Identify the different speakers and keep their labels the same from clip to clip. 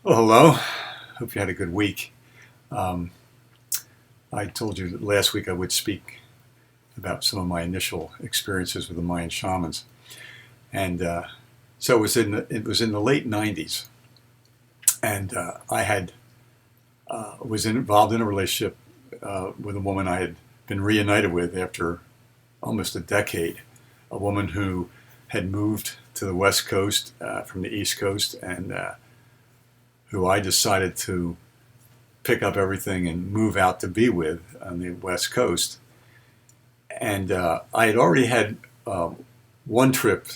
Speaker 1: Well, hello. Hope you had a good week. Um, I told you that last week I would speak about some of my initial experiences with the Mayan Shamans, and so it was in the late '90s, and I had was involved in a relationship with a woman I had been reunited with after almost a decade. A woman who had moved to the West Coast from the East Coast, and who I decided to pick up everything and move out to be with on the West Coast. And I had already had one trip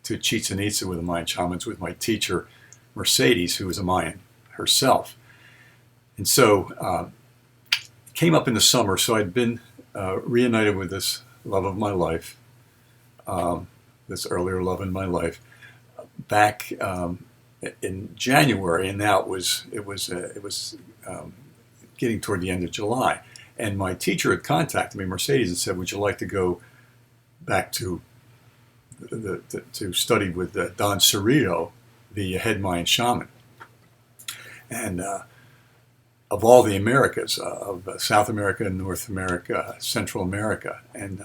Speaker 1: to Chichen Itza with the Mayan Shamans with my teacher, Mercedes, who was a Mayan herself. And so it came up in the summer, so I'd been reunited with this love of my life, this earlier love in my life, back in January, and now it was getting toward the end of July, and my teacher had contacted me, Mercedes, and said, "Would you like to go back to to study with Don Cirillo, the head Mayan shaman, and of all the Americas, of South America, North America, Central America, and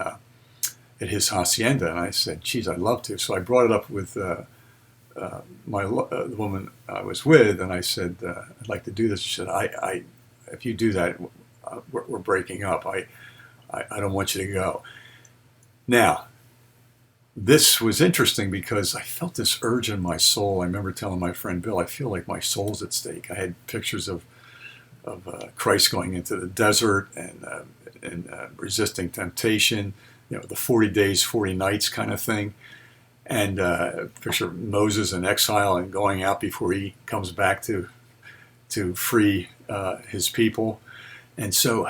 Speaker 1: at his hacienda?" And I said, "Geez, I'd love to." So I brought it up with the woman I was with, and I said, "I'd like to do this." She said, If you do that, we're breaking up. I don't want you to go." Now, this was interesting because I felt this urge in my soul. I remember telling my friend Bill, "I feel like my soul's at stake." I had pictures of Christ going into the desert and resisting temptation, the 40 days, 40 nights kind of thing. And picture of Moses in exile and going out before he comes back to free his people. And so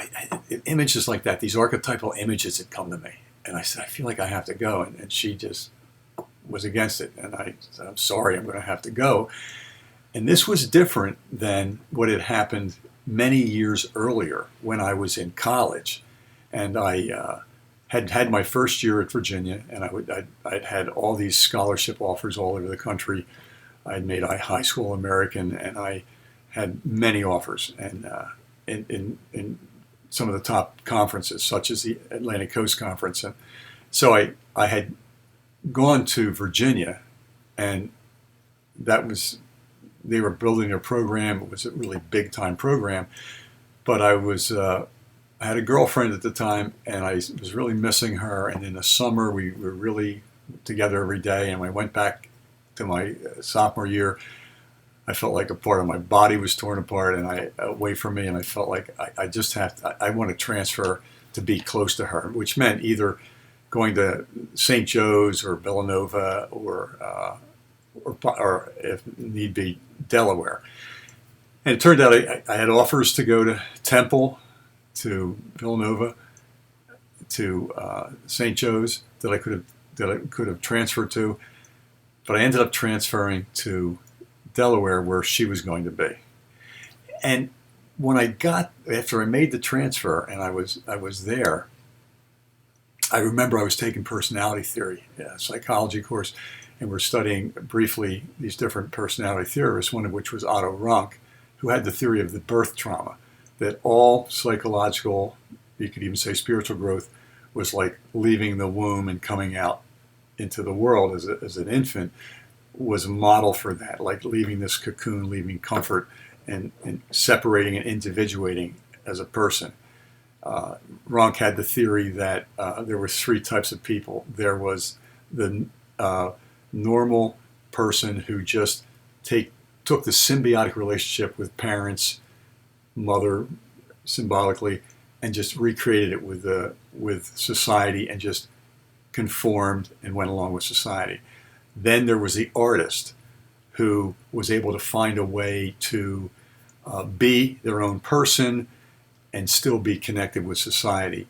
Speaker 1: images like that, these archetypal images had come to me. And I said, "I feel like I have to go." And she just was against it. And I said, "I'm sorry, I'm going to have to go." And this was different than what had happened many years earlier when I was in college. And I had had my first year at Virginia, and I'd had all these scholarship offers all over the country. I'd made a high school American, and I had many offers, and in some of the top conferences, such as the Atlantic Coast Conference. And so I had gone to Virginia, and they were building a program. It was a really big time program, but I had a girlfriend at the time, and I was really missing her. And in the summer, we were really together every day. And when I went back to my sophomore year, I felt like a part of my body was torn apart and away from me. And I felt like I want to transfer to be close to her, which meant either going to St. Joe's or Villanova or if need be, Delaware. And it turned out I had offers to go to Temple, to Villanova, to St. Joe's that I could have transferred to, but I ended up transferring to Delaware, where she was going to be. And when after I made the transfer and I was there, I remember I was taking personality theory, psychology course, and we're studying briefly these different personality theorists, one of which was Otto Rank, who had the theory of the birth trauma, that all psychological, you could even say spiritual growth, was like leaving the womb and coming out into the world as an infant, was a model for that, like leaving this cocoon, leaving comfort, and separating and individuating as a person. Ronk had the theory that there were three types of people. There was the normal person who just took the symbiotic relationship with parents, mother, symbolically, and just recreated it with society and just conformed and went along with society. Then there was the artist who was able to find a way to be their own person and still be connected with society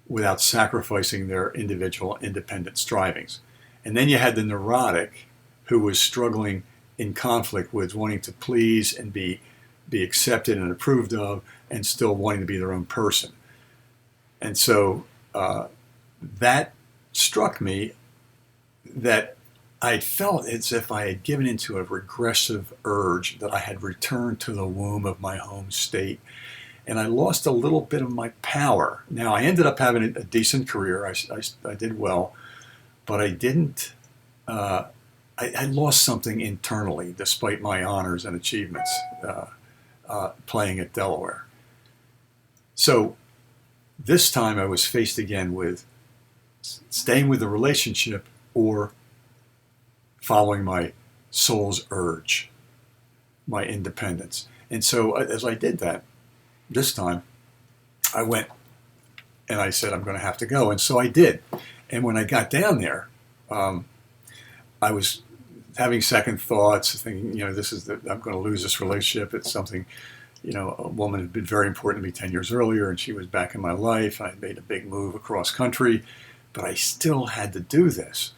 Speaker 1: without sacrificing their individual independent strivings. And then you had the neurotic who was struggling in conflict with wanting to please and be accepted and approved of, and still wanting to be their own person. And so that struck me that I felt as if I had given into a regressive urge, that I had returned to the womb of my home state, and I lost a little bit of my power. Now, I ended up having a decent career. I did well, but I didn't. I lost something internally, despite my honors and achievements playing at Delaware. So this time I was faced again with staying with the relationship or following my soul's urge, my independence. And so as I did that, this time I went and I said, I'm going to have to go. And so I did. And when I got down there, I was having second thoughts, thinking, I'm going to lose this relationship. It's something, a woman had been very important to me 10 years earlier, and she was back in my life. I made a big move across country, but I still had to do this.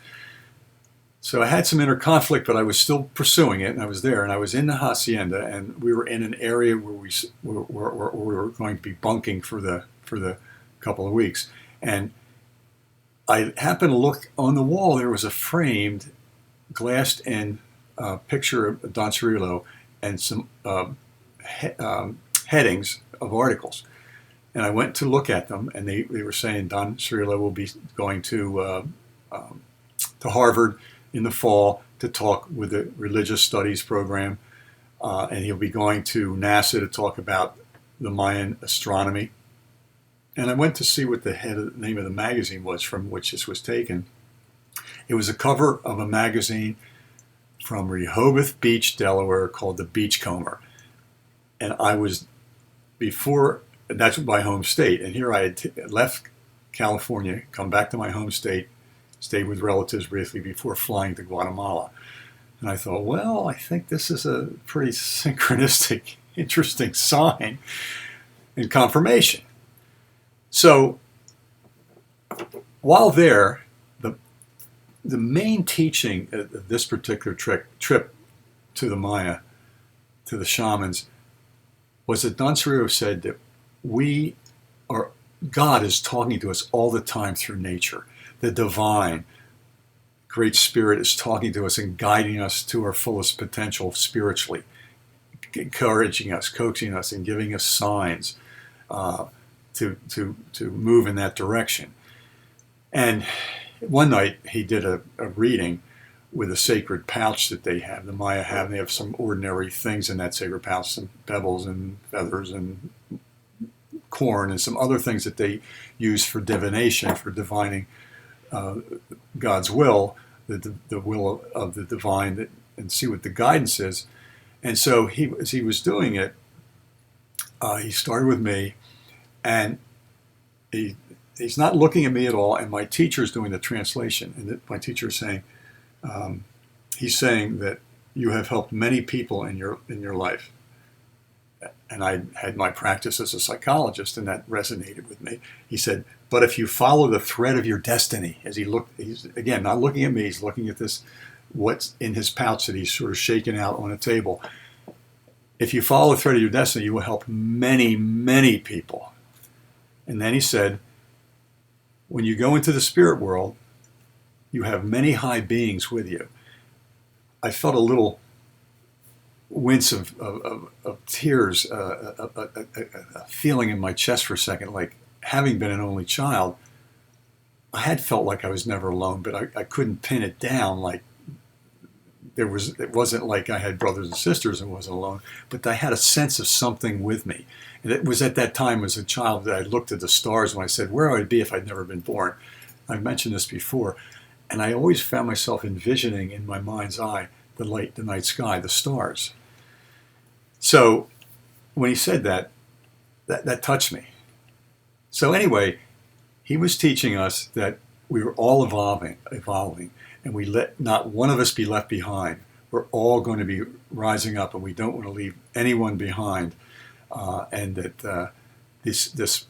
Speaker 1: So I had some inner conflict, but I was still pursuing it, and I was there, and I was in the hacienda, and we were in an area where we were going to be bunking for the couple of weeks. And I happened to look on the wall. There was a framed, glassed-in picture of Don Cirillo and some headings of articles. And I went to look at them, and they were saying Don Cirillo will be going to Harvard in the fall to talk with the religious studies program, and he'll be going to NASA to talk about the Mayan astronomy. And I went to see what the name of the magazine was from which this was taken. It was a cover of a magazine from Rehoboth Beach, Delaware, called The Beachcomber. And I was, that's my home state. And here I had left California, come back to my home state, stayed with relatives briefly before flying to Guatemala. And I thought, well, I think this is a pretty synchronistic, interesting sign and confirmation. So while there, the main teaching of this particular trip to the Maya, to the shamans, was that Don Cirillo said that God is talking to us all the time through nature. The divine, Great Spirit is talking to us and guiding us to our fullest potential spiritually, encouraging us, coaxing us, and giving us signs to move in that direction. And one night he did a reading with a sacred pouch that they have. The Maya have. They have some ordinary things in that sacred pouch, some pebbles and feathers and corn and some other things that they use for divination, for divining God's will, the will of the divine, and see what the guidance is. And so as he was doing it, he started with me, and he's not looking at me at all, and my teacher's doing the translation, and my teacher is saying, he's saying that you have helped many people in your life. And I had my practice as a psychologist, and that resonated with me. He said, but if you follow the thread of your destiny, he's again not looking at me, he's looking at this, what's in his pouch that he's sort of shaking out on a table. If you follow the thread of your destiny, you will help many, many people. And then he said, when you go into the spirit world, you have many high beings with you. I felt a little wince of tears, a feeling in my chest for a second, like having been an only child, I had felt like I was never alone, but I couldn't pin it down. Like it wasn't like I had brothers and sisters and wasn't alone, but I had a sense of something with me. And it was at that time as a child that I looked at the stars when I said, where would I be if I'd never been born? I've mentioned this before. And I always found myself envisioning in my mind's eye the night sky, the stars. So when he said that touched me. So anyway, he was teaching us that we were all evolving, and we let not one of us be left behind. We're all going to be rising up, and we don't want to leave anyone behind. And that this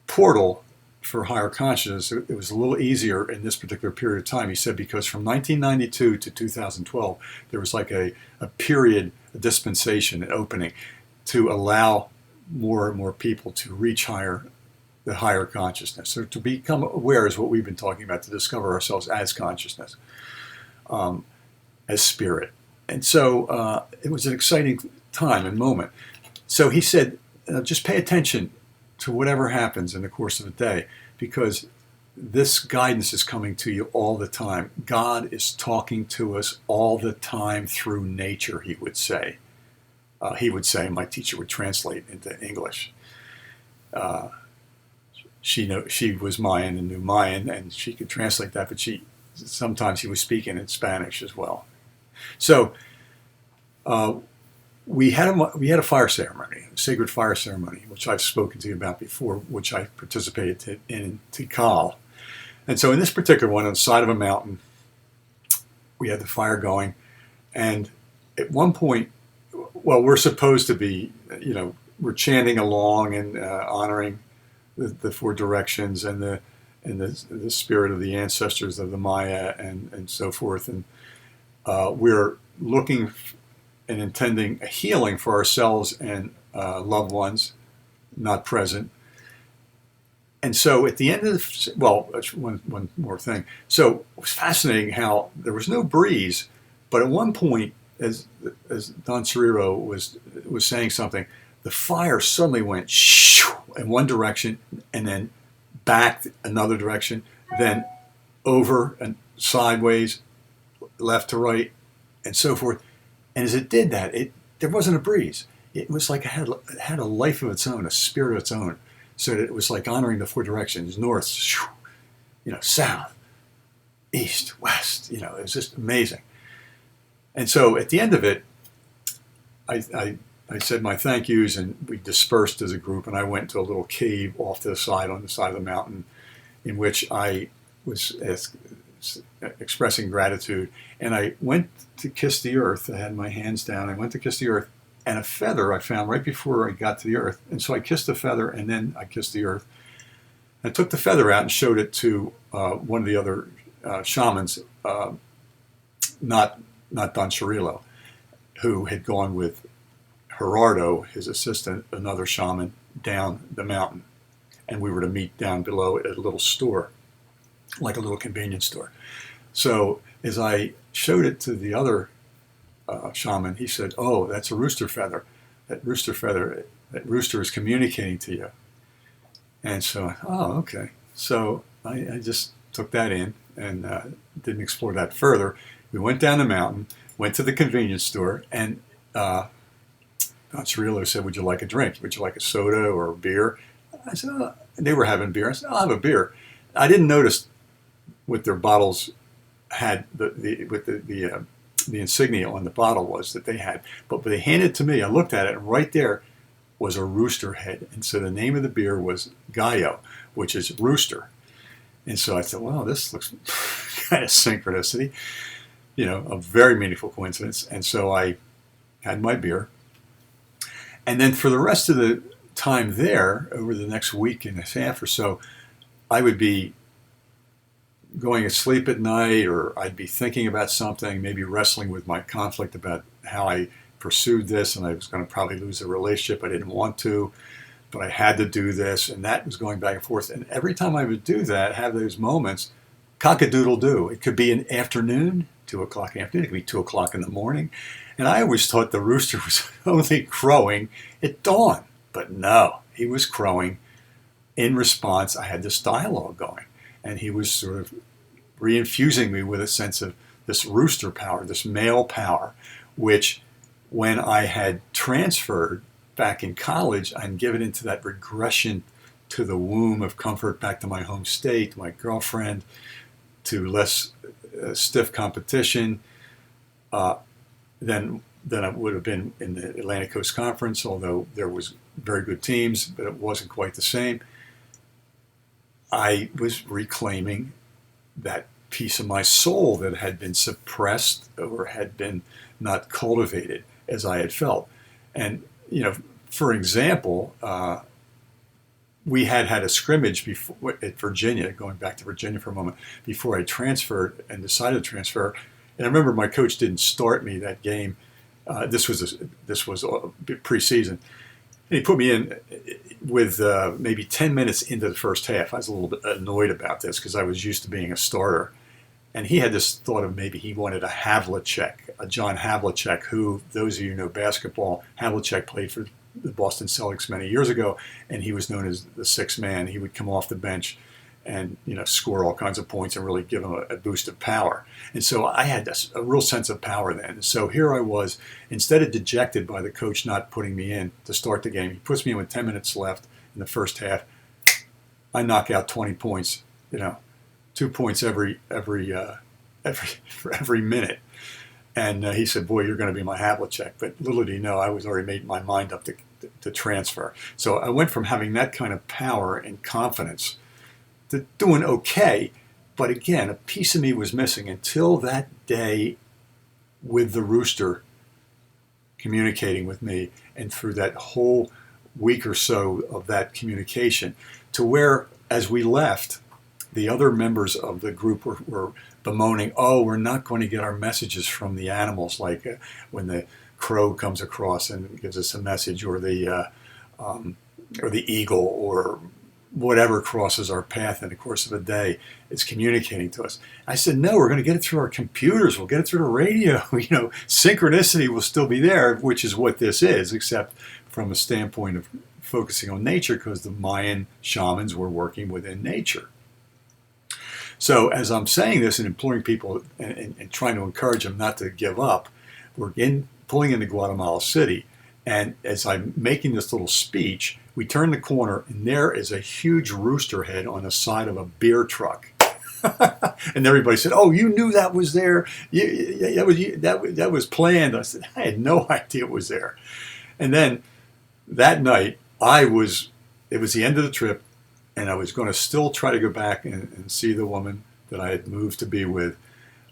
Speaker 1: portal for higher consciousness, it was a little easier in this particular period of time. He said, because from 1992 to 2012, there was like a period, a dispensation, an opening to allow more and more people to reach the higher consciousness. So to become aware is what we've been talking about, to discover ourselves as consciousness. as spirit. And so it was an exciting time and moment. So he said, just pay attention to whatever happens in the course of the day, because this guidance is coming to you all the time. God is talking to us all the time through nature, he would say. My teacher would translate into English. She was Mayan and knew Mayan, and she could translate that, but sometimes he was speaking in Spanish as well. So we had a fire ceremony, a sacred fire ceremony, which I've spoken to you about before, which I participated in Tikal. And so in this particular one, on the side of a mountain, we had the fire going, and at one point, well, we're supposed to be, we're chanting along and honoring the four directions and the spirit of the ancestors of the Maya and so forth. And we're looking and intending a healing for ourselves and loved ones not present. And so at the end of one more thing. So it was fascinating how there was no breeze, but at one point, as Don Cirillo was saying something, the fire suddenly went in one direction and then back another direction, then over and sideways, left to right, and so forth. And as it did that, there wasn't a breeze. It was like it had a life of its own, a spirit of its own. So that it was like honoring the four directions: north, south, east, west. It was just amazing. And so at the end of it, I said my thank yous, and we dispersed as a group, and I went to a little cave off to the side on the side of the mountain, in which I was expressing gratitude. And I went to kiss the earth. I had my hands down. I went to kiss the earth, and a feather I found right before I got to the earth. And so I kissed the feather, and then I kissed the earth. I took the feather out and showed it to one of the other shamans, not Don Cirillo, who had gone with Gerardo, his assistant, another shaman, down the mountain. And we were to meet down below at a little store, like a little convenience store. So as I showed it to the other shaman, he said, "Oh, that's a rooster feather. That rooster is communicating to you." And so, okay. So I just took that in and didn't explore that further. We went down the mountain, went to the convenience store, and Don Cirillo said, "Would you like a drink? Would you like a soda or a beer?" I said, they were having beer. I said, "I'll have a beer." I didn't notice what their bottles had, the insignia on the bottle was that they had. But they handed it to me. I looked at it, and right there was a rooster head. And so the name of the beer was Gallo, which is rooster. And so I thought, well, this looks kind of synchronicity, a very meaningful coincidence. And so I had my beer. And then for the rest of the time there, over the next week and a half or so, I would be going to sleep at night, or I'd be thinking about something, maybe wrestling with my conflict about how I pursued this, and I was going to probably lose the relationship. I didn't want to, but I had to do this, and that was going back and forth. And every time I would do that, have those moments, cock-a-doodle-doo. It could be an afternoon, 2 o'clock in the afternoon. It could be 2 o'clock in the morning. And I always thought the rooster was only crowing at dawn. But no, he was crowing in response. I had this dialogue going. And he was sort of reinfusing me with a sense of this rooster power, this male power, which when I had transferred back in college and given into that regression to the womb of comfort, back to my home state, my girlfriend, to less stiff competition, than I would have been in the Atlantic Coast Conference, although there was very good teams, but it wasn't quite the same. I was reclaiming that piece of my soul that had been suppressed or had been not cultivated as I had felt. And, for example, we had a scrimmage before at Virginia, going back to Virginia for a moment, before I transferred and decided to transfer. And I remember my coach didn't start me that game. This was preseason. And he put me in with maybe 10 minutes into the first half. I was a little bit annoyed about this because I was used to being a starter. And he had this thought of maybe he wanted a Havlicek, a John Havlicek, who, those of you who know basketball, Havlicek played for the Boston Celtics many years ago, and he was known as the sixth man. He would come off the bench and score all kinds of points and really give him a boost of power. And so I had a real sense of power then. So here I was, instead of dejected by the coach not putting me in to start the game, he puts me in with 10 minutes left in the first half. I knock out 20 points, 2 points every minute. And he said, boy, you're going to be my Havlicek. But little did he know, I was already made my mind up to transfer. So I went from having that kind of power and confidence to doing okay. But again, a piece of me was missing until that day with the rooster communicating with me, and through that whole week or so of that communication, to where, as we left, the other members of the group were bemoaning, oh, we're not going to get our messages from the animals, like when the crow comes across and gives us a message, or the eagle, or whatever crosses our path in the course of a day is communicating to us. I said, no, we're going to get it through our computers. We'll get it through the radio. Synchronicity will still be there, which is what this is, except from a standpoint of focusing on nature, because the Mayan shamans were working within nature. So as I'm saying this and imploring people and trying to encourage them not to give up, we're pulling into Guatemala City. And as I'm making this little speech, we turn the corner, and there is a huge rooster head on the side of a beer truck. And everybody said, oh, you knew that was there? That was planned. I said, I had no idea it was there. And then that night, it was the end of the trip, and I was going to still try to go back and see the woman that I had moved to be with,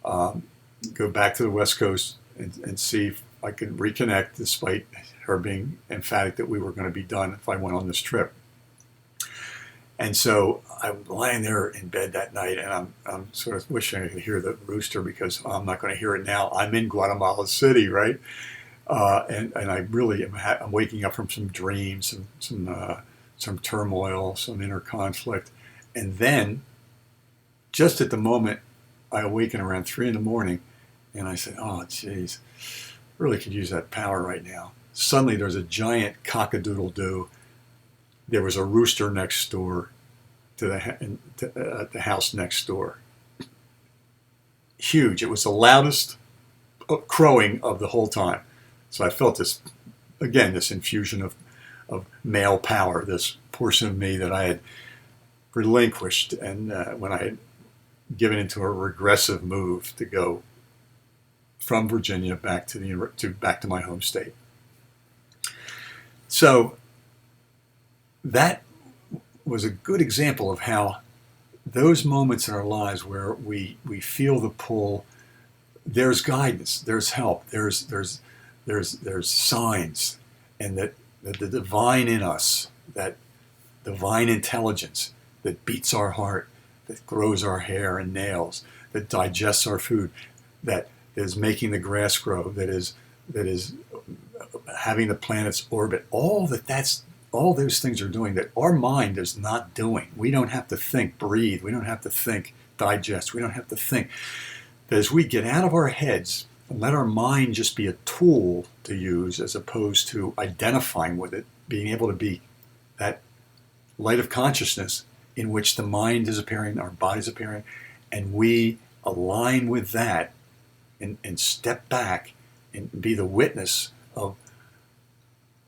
Speaker 1: go back to the West Coast and see if I could reconnect, despite her being emphatic that we were going to be done if I went on this trip. And so I'm lying there in bed that night, and I'm sort of wishing I could hear the rooster, because I'm not going to hear it now. I'm in Guatemala City, right? And I really I'm waking up from some dreams, some turmoil, some inner conflict. And then, just at the moment, I awaken around 3 a.m, and I said, oh, geez, really could use that power right now. Suddenly there's a giant cock-a-doodle-doo. There was a rooster next door to the house next door. Huge. It was the loudest crowing of the whole time. So I felt this infusion of male power, this portion of me that I had relinquished, and when I had given into a regressive move to go from Virginia back to my home state. So that was a good example of how those moments in our lives where we feel the pull, there's guidance, there's help, there's signs, and that the divine in us, that divine intelligence that beats our heart, that grows our hair and nails, that digests our food, that is making the grass grow, that is having the planets orbit, all those things are doing that our mind is not doing. We don't have to think, breathe. We don't have to think, digest. We don't have to think. That as we get out of our heads and let our mind just be a tool to use, as opposed to identifying with it, being able to be that light of consciousness in which the mind is appearing, our body's appearing, and we align with that and step back and be the witness of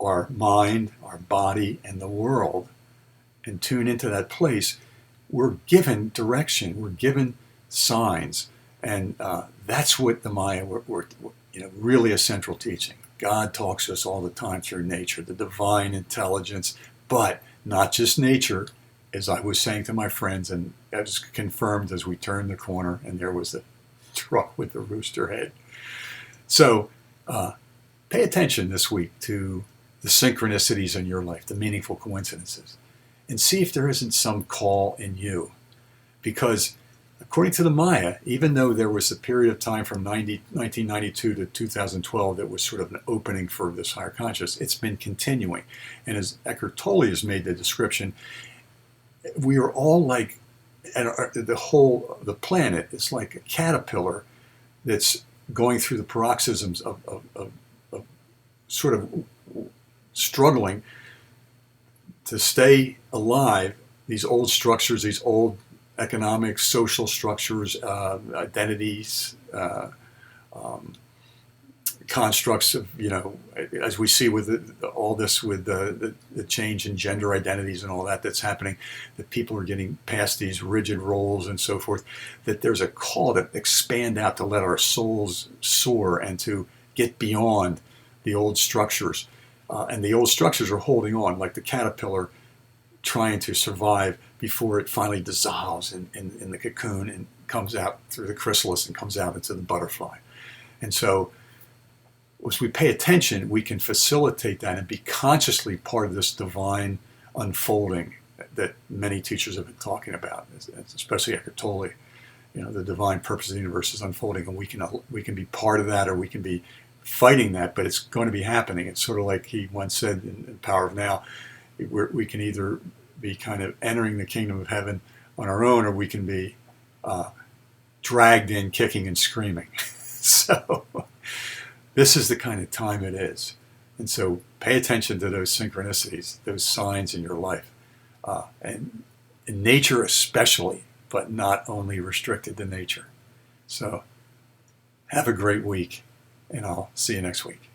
Speaker 1: our mind, our body, and the world, and tune into that place, we're given direction, we're given signs, and that's what the Maya were really a central teaching. God talks to us all the time through nature, the divine intelligence, but not just nature, as I was saying to my friends, and that was confirmed as we turned the corner, and there was the truck with the rooster head. So pay attention this week to the synchronicities in your life, the meaningful coincidences, and see if there isn't some call in you. Because according to the Maya, even though there was a period of time from 1992 to 2012 that was sort of an opening for this higher conscious, it's been continuing. And as Eckhart Tolle has made the description, we are all like and the planet is like a caterpillar that's going through the paroxysms of sort of struggling to stay alive. These old structures, these old economic, social structures, identities, constructs of, as we see with all this, with the change in gender identities and all that that's happening, that people are getting past these rigid roles and so forth, that there's a call to expand out, to let our souls soar and to get beyond the old structures. And the old structures are holding on, like the caterpillar trying to survive before it finally dissolves in the cocoon and comes out through the chrysalis and comes out into the butterfly. And so as we pay attention, we can facilitate that and be consciously part of this divine unfolding that many teachers have been talking about, especially Eckhart Tolle. The divine purpose of the universe is unfolding, and we can be part of that, or we can be fighting that, but it's going to be happening. It's sort of like he once said in Power of Now, we can either be kind of entering the kingdom of heaven on our own, or we can be dragged in kicking and screaming. So this is the kind of time it is. And so pay attention to those synchronicities, those signs in your life. And in nature especially, but not only restricted to nature. So have a great week, and I'll see you next week.